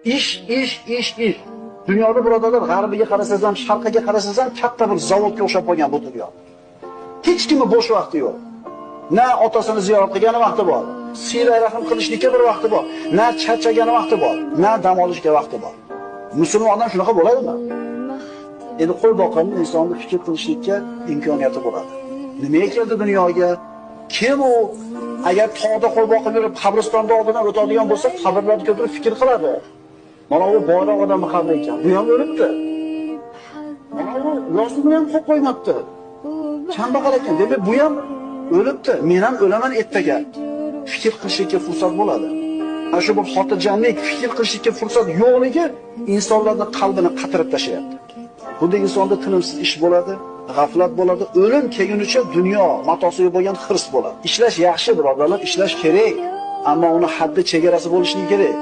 Ish. Dunyoda birodarlar, g'arbiga qarasangiz ham, sharqiga qarasangiz ham katta bir zavodga o'xshab qolgan bu dunyo. Hech kimning bo'sh vaqti yo'q. Na otasini ziyorat qilgani vaqti bor, siyla rahim qilishlikka bir vaqti bor, na charchagani vaqti bor, na dam olishga vaqti bor. Musulmon odam shunaqa bo'ladimi? Endi qo'y boqarni insonni fikr qilishlikka imkoniyati bo'ladi. Nimaga keldi dunyoga? Kim u? Agar tog'da qo'y boqib yurib, qabristonda oldidan o'tadigan bo'lsa, qabrlarga o'tirib fikr qiladi. Mana bu boyroq odamning qabri ekan. Bu ham o'libdi. Mana bu yozuvni ham qo'yib qo'ymabdi. Kambag'al ekan. Demak, bu ham o'libdi. Men ham o'laman ertaga. Fikr qilishga fursat bo'ladi. Mana shu bir xotirjamlik, fikr qilishga fursat yo'qligi insonlarning qalbini qatirib tashlayapti. Bunda insonda tinimsiz ish bo'ladi, g'aflat bo'ladi, o'lim kelgunicha dunyo matosiga bo'lgan hirs bo'ladi. Ishlash yaxshi birodarlar, ishlash kerak, ammo uni haddi chegarasi bo'lishi kerak.